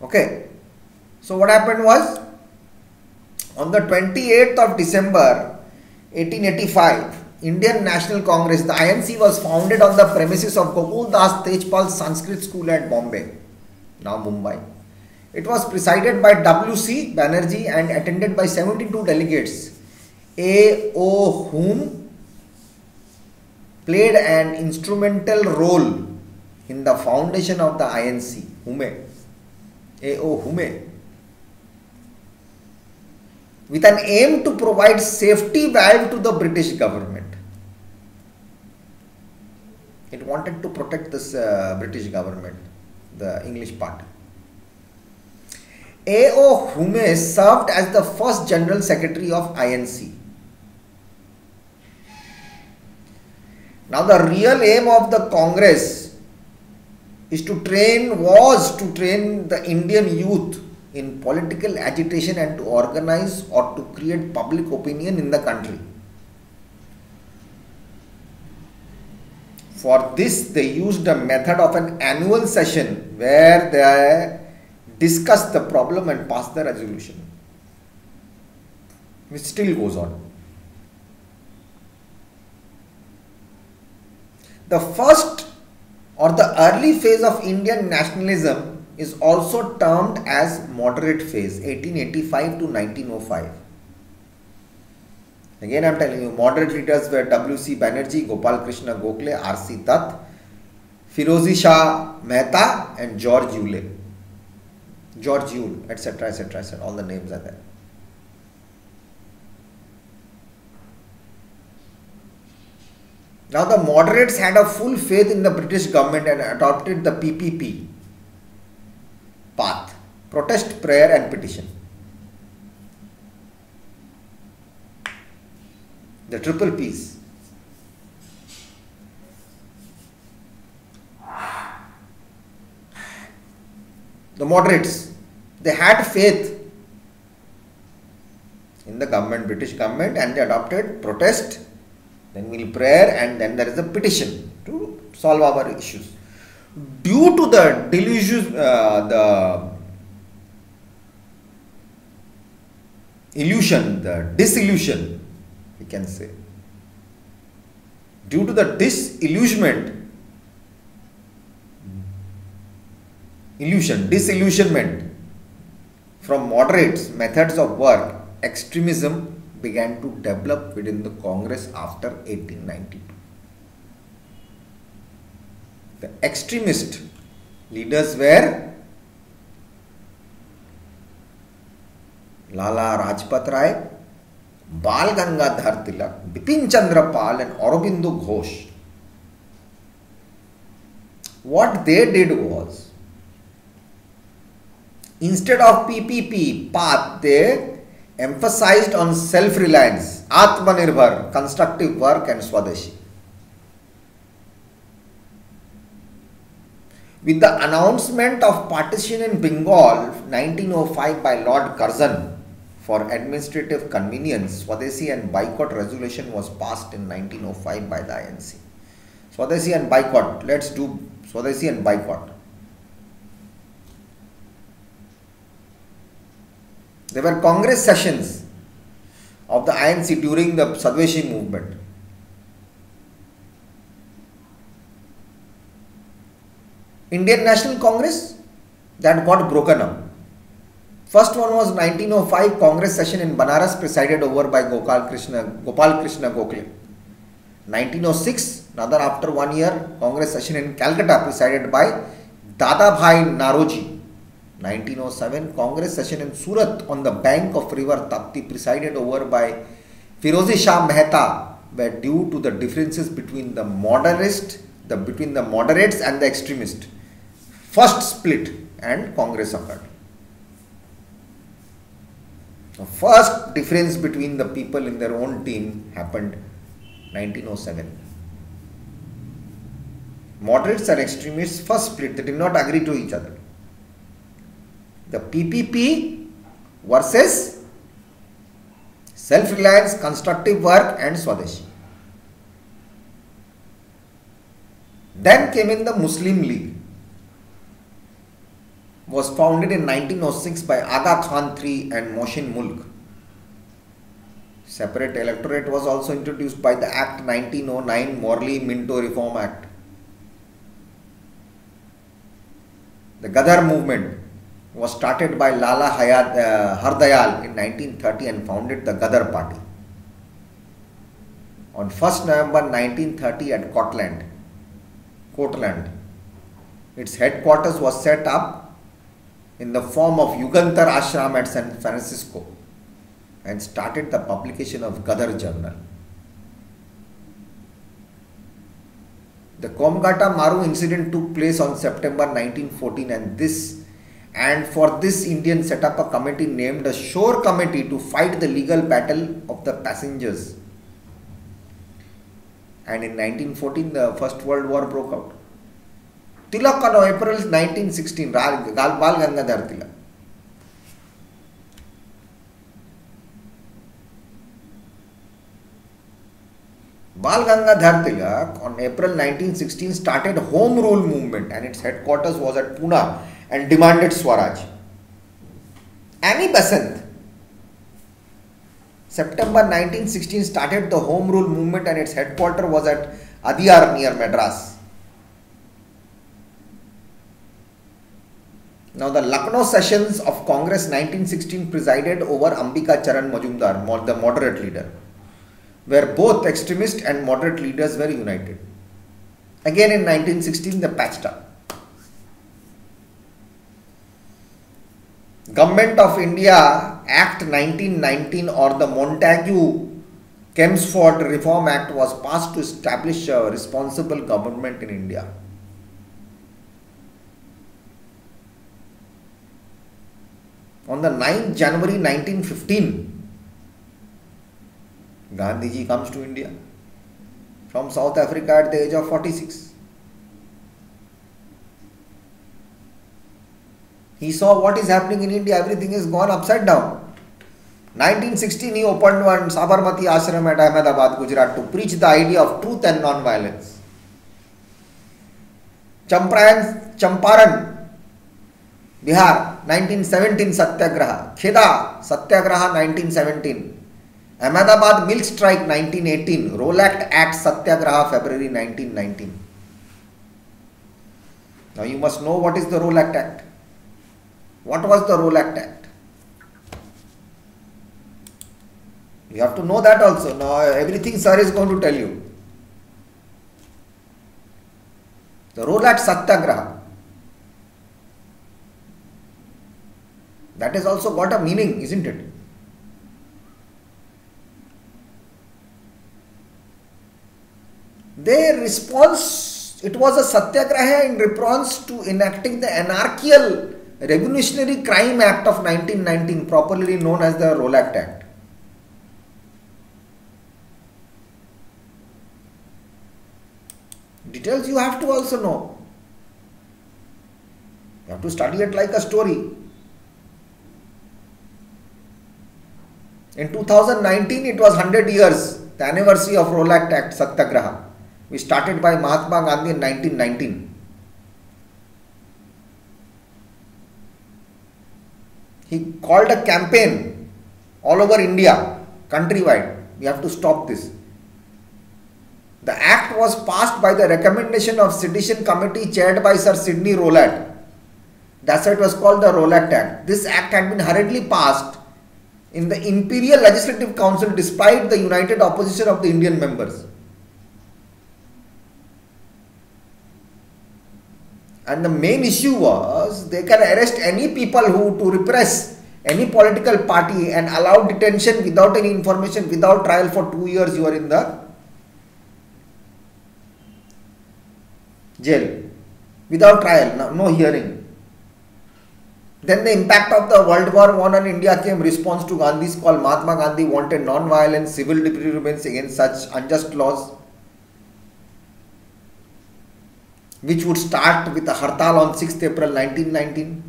Okay. So what happened was, on the 28th of December 1885, Indian National Congress, the INC, was founded on the premises of Gokul Das Tejpal Sanskrit School at Bombay, now Mumbai. It was presided by W.C. Banerjee and attended by 72 delegates. A.O. Hume played an instrumental role in the foundation of the INC. Hume. A.O. Hume. With an aim to provide safety valve to the British government. It wanted to protect this British government, the English part. A.O. Hume served as the first General Secretary of INC. Now the real aim of the Congress was to train the Indian youth in political agitation and to organize or to create public opinion in the country. For this, they used a method of an annual session where they discussed the problem and passed the resolution, which still goes on. The first or the early phase of Indian nationalism is also termed as moderate phase, 1885 to 1905. Again I am telling you, moderate leaders were W.C. Banerjee, Gopal Krishna Gokhale, R.C. Dutt, Firozi Shah Mehta and George Yule, etc., etc., etc. All the names are there. Now the moderates had a full faith in the British government and adopted the PPP path: protest, prayer and petition. The triple P's. The moderates, they had faith in the government, British government, and they adopted protest, then we'll prayer, and then there is a petition to solve our issues. Due to the disillusion, we can say, due to the disillusionment from moderates' methods of work, extremism began to develop within the Congress after 1892. The extremist leaders were Lala Rajpat Rai, Bal Gangadhar Tilak, Bipin Chandra Pal and Aurobindo Ghosh. What they did was, instead of PPP path, they emphasized on self-reliance, Atmanirbhar, constructive work and Swadeshi. With the announcement of partition in Bengal 1905 by Lord Curzon for administrative convenience, Swadeshi and boycott resolution was passed in 1905 by the INC. Swadeshi and boycott, let's do Swadeshi and boycott. There were Congress sessions of the INC during the Swadeshi movement. Indian National Congress, that got broken up. First one was 1905 Congress session in Banaras, presided over by Gopal Krishna Gokhale. 1906, another after 1 year, Congress session in Calcutta, presided by Dadabhai Naroji. 1907 Congress session in Surat on the bank of river Tapti, presided over by Firozi Shah Mehta, were due to the differences between the moderates and the extremists. First split and Congress occurred. The first difference between the people in their own team happened 1907. Moderates and extremists first split, they did not agree to each other. The PPP versus self-reliance, constructive work and Swadeshi. Then came in the Muslim League. was founded in 1906 by Aga Khan III and Mohsin Mulk. Separate electorate was also introduced by the Act 1909, Morley-Minto Reform Act. The Gadar movement was started by Lala Hardayal in 1930 and founded the Gadar Party. On 1st November 1930 at Cortland, its headquarters was set up in the form of Yugantar Ashram at San Francisco and started the publication of Gadar Journal. The Komgata Maru incident took place on September 1914 and for this Indian set up a committee named the Shore Committee to fight the legal battle of the passengers. And in 1914 the First World War broke out. Tilak on April 1916, Bal Gangadhar Tilak. Bal Gangadhar Tilak on April 1916 started Home Rule movement and its headquarters was at Pune and demanded Swaraj. Annie Besant, September 1916 started the Home Rule movement and its headquarters was at Adiyar near Madras. Now the Lucknow sessions of Congress 1916 presided over Ambika Charan Majumdar, the moderate leader, where both extremist and moderate leaders were united. Again in 1916 they patched up. Government of India Act 1919 or the Montagu-Chelmsford Reform Act was passed to establish a responsible government in India. On the 9th January 1915, Gandhiji comes to India from South Africa at the age of 46. He saw what is happening in India, everything is gone upside down. 1916 he opened one Sabarmati Ashram at Ahmedabad, Gujarat to preach the idea of truth and non-violence. Champaran, Bihar, 1917 Satyagraha. Kheda, Satyagraha 1917. Ahmedabad Milk Strike 1918. Rolact Act Satyagraha February 1919. Now you must know what is the Rolact Act. What was the Rolact Act? You have to know that also. Now everything sir is going to tell you. The Rolact Satyagraha. That has also got a meaning, isn't it? Their response, it was a satyagraha in response to enacting the anarchical Revolutionary Crime Act of 1919, properly known as the Rolact Act. Details you have to also know. You have to study it like a story. In 2019, it was 100 years, the anniversary of Rolact Act Satyagraha. We started by Mahatma Gandhi in 1919. He called a campaign all over India, countrywide. We have to stop this. The act was passed by the recommendation of Sedition Committee chaired by Sir Sidney Rowlatt. That's why it was called the Rowlatt Act. This act had been hurriedly passed in the Imperial Legislative Council despite the united opposition of the Indian members. And the main issue was they can arrest any people who to repress any political party and allow detention without any information, without trial for 2 years you are in the jail. Without trial, no hearing. Then the impact of the World War I on India came response to Gandhi's call. Mahatma Gandhi wanted non-violent civil disobedience against such unjust laws, which would start with a hartal on 6th April 1919.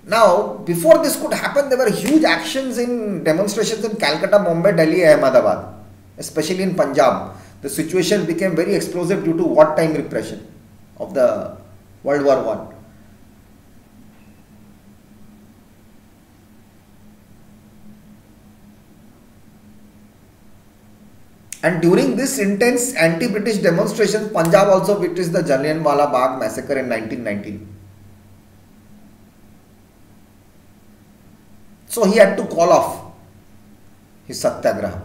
Now, before this could happen, there were huge actions in demonstrations in Calcutta, Mumbai, Delhi, Ahmedabad, especially in Punjab. The situation became very explosive due to wartime repression. of the World War I. And during this intense anti-British demonstrations, Punjab also witnessed the Jallianwala Bagh massacre in 1919. So he had to call off his satyagraha.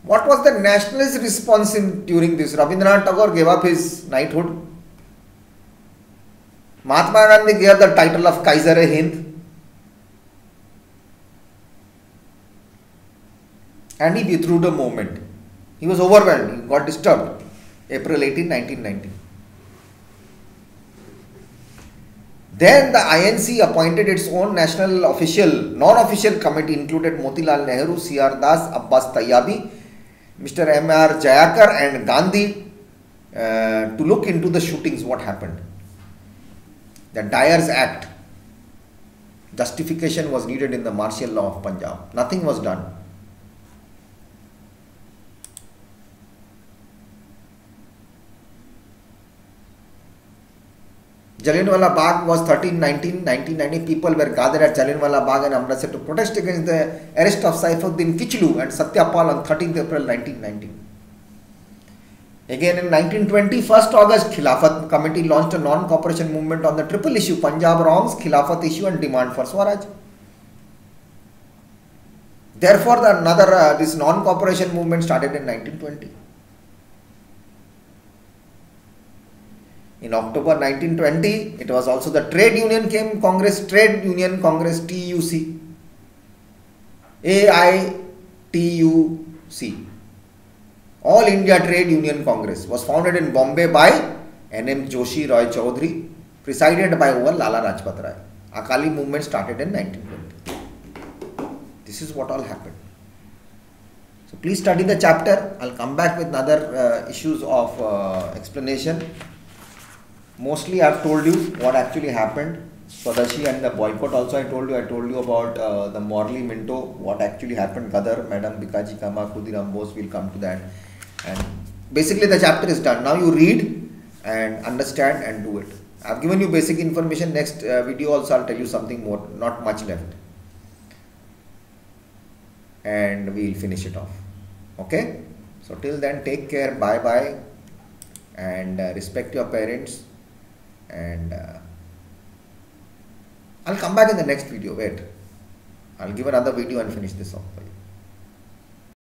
What was the nationalist response during this? Rabindranath Tagore gave up his knighthood. Mahatma Gandhi gave the title of Kaiser-e-Hind. And he withdrew the movement. He was overwhelmed. He got disturbed. April 18, 1990. Then the INC appointed its own non-official committee, included Motilal Nehru, C.R. Das, Abbas Tayyabi, Mr. M.R. Jayakar and Gandhi to look into the shootings, what happened. The Dyer's Act. Justification was needed in the martial law of Punjab. Nothing was done. Jallianwala Bagh was 1990. People were gathered at Jallianwala Bagh and Amritsar to protest against the arrest of Saifuddin Kichlu and Satyapal on 13th April 1990. Again in 1920, 1st August, Khilafat Committee launched a non-cooperation movement on the triple issue: Punjab wrongs, Khilafat issue and demand for Swaraj. Therefore, this non-cooperation movement started in 1920. In October 1920, it was also the Trade Union Congress TUC, AITUC, All India Trade Union Congress, was founded in Bombay by N.M. Joshi Roy Chaudhary, presided by Lala Rajpat Rai. Akali movement started in 1920. This is what all happened. So please study the chapter. I'll come back with other issues of explanation. Mostly I've told you what actually happened. Swadashi and the boycott also I told you about the Morley Minto, what actually happened, Gadar, Madam Bikaji Kama, Khudiram Bose, will come to that. And basically the chapter is done. Now you read and understand and do it. I've given you basic information. Next video also I'll tell you something more, not much left. And we'll finish it off. Okay? So till then, take care, bye bye, and respect your parents. And I'll come back in the next video. Wait, I'll give another video and finish this off for you.